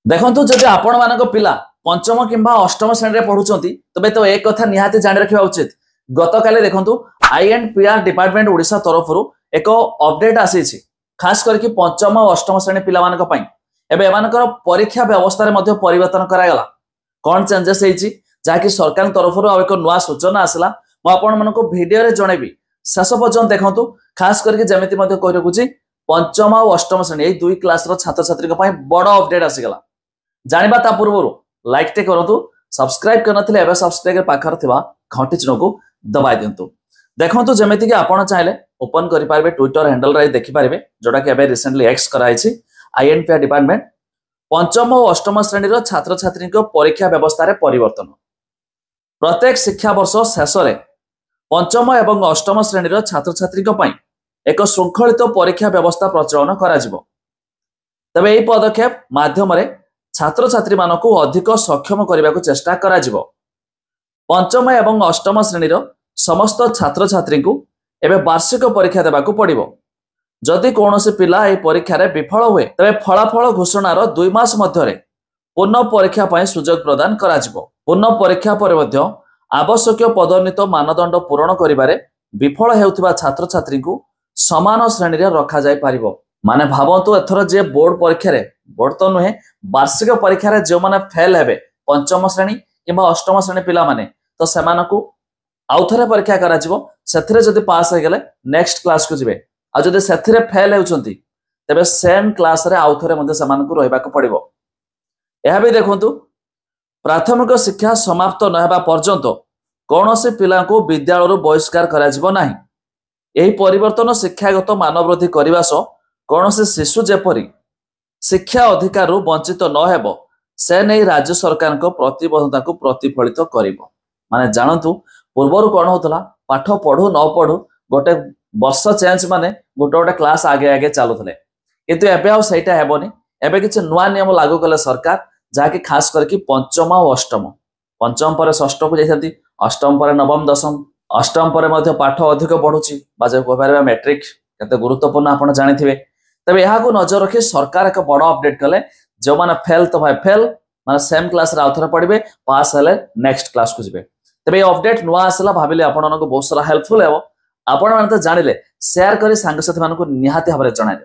देखु जदि आपण मान पिला पंचम किंबा अष्टम श्रेणी में पढ़ुंट तबे तो एक कथा निहाती जान रखा उचित। गत काले देखु आईएनपीआर डिपार्टमेंट ओडिशा तरफ एक अपडेट आसी खास करके पंचम और अष्टम श्रेणी पिला एवं परीक्षा व्यवस्था में परिवर्तन करागला। कौन चेंजेस जहाँकि सरकार तरफ एक नुआ सूचना आसला मुझे भिडियो जनइबी शेष पर्यटन देखु। खास करके जमी कही रखुची पंचम और अष्टम श्रेणी दुई क्लास छात्र छात्री बड़ अपडेट आसीगला। जानिबा ता पूर्व लाइक टे करंतु, सब्सक्राइब करनथिले एबे सब्सक्राइब पाखर थिबा घंटी चिन्ह को दबाई दियंतु। देखंतु जेमिति कि आपण चाहिले ओपन करि पारबे ट्विटर हैंडल रे देखि पारबे जोटा कि एबे रिसेंटली एक्स कराइछि। आईएनपीआर डिपार्टमेंट पंचम और अष्टम श्रेणी रो छात्र छात्री को परीक्षा व्यवस्था रे परिवर्तन। प्रत्येक शिक्षा वर्ष शेष रे पंचम एवं अष्टम श्रेणी रो छात्र छात्री को पई एक श्रृंखलित परीक्षा व्यवस्था प्रचलन करा जिवो। तबे एई पदक्षेप माध्यम रे छात्र छात्री मानक अधिक सक्षम करने को चेष्टा करा जिवो। पंचम एवं अष्टम श्रेणी समस्त छात्र छात्री को एवं वार्षिक परीक्षा देवाक पड़िबो। जदि कौनसी पिला ए परीक्षा रे विफल हुए तबे फलाफल घोषणार 2 मास मध्य पुनः परीक्षा पाई सुजोग प्रदान करा जिवो। पुनः परीक्षा पर मध्य आवश्यक पदोन्नत मानदंड पूरण करिबारे विफल हेउथिबा छात्र छात्री को समान श्रेणी रे रखा जाय पारिबो। माने भावंतु एथर जे बोर्ड परीक्षा रे बोर्ड तो नुहे वार्षिक परीक्षा रे जो माने फेल हेबे पंचम श्रेणी किंबा अष्टम श्रेणी पिला माने तो सेमानकु आउथरे परीक्षा करा जिवो। सेथिरे जदि पास हो गेले नेक्स्ट क्लास को जिवे आ जदि सेथिरे फेल हेउचंती तबे सेम क्लास रे आउथरे मध्ये सेमानकु रहबाक पड़िबो। एहा भी देखंतु प्राथमिक शिक्षा समाप्त न हेबा पर्यंत कोनोसी पिला को विद्यालय रो बहिष्कार करा जिवो नाही। एही परिवर्तन शिक्षागत मानवृद्धि करबा सो कोनोसी शिशु जेपरी शिक्षा अधिकार वंचित न हेबो से नहीं राज्य सरकार को प्रतिबद्धता को प्रतिफलित करिवो। माने जानतु पूर्वर कौन होतला पाठ पढ़ू न पढ़ू गोटे वर्ष चेंज माने गोटे गोटे क्लास आगे आगे चलुले किंतु एबे आ सेटा हेबोनी। एबे किछ नुआ नियम लागू कले सरकार जाके खास करके पंचम और अष्टम पंचम पर षष्ठ को जाइथांती अष्टम पर नवम दशम अष्टम पर मध्य पाठ अधिक बढ़ुची बाजे कहबारे मैट्रिक केते गुरुत्वपूर्ण आपण जानिथिबे। तबे यहाँ को नजर रखी सरकार एक बड़ अपडेट कले जो माने फेल तो भाई फेल माने सेम क्लास रे आउथरे पढ़िबे पास हेले नेक्स्ट क्लास को जिवे। तबे अपडेट नुआ आसला भाबिले आपण को बहुत सारा हेल्पफुल हेबो। आपण माने तो जानिले शेयर करी सांग साथी मानको निहाती भाबरे जणाइले।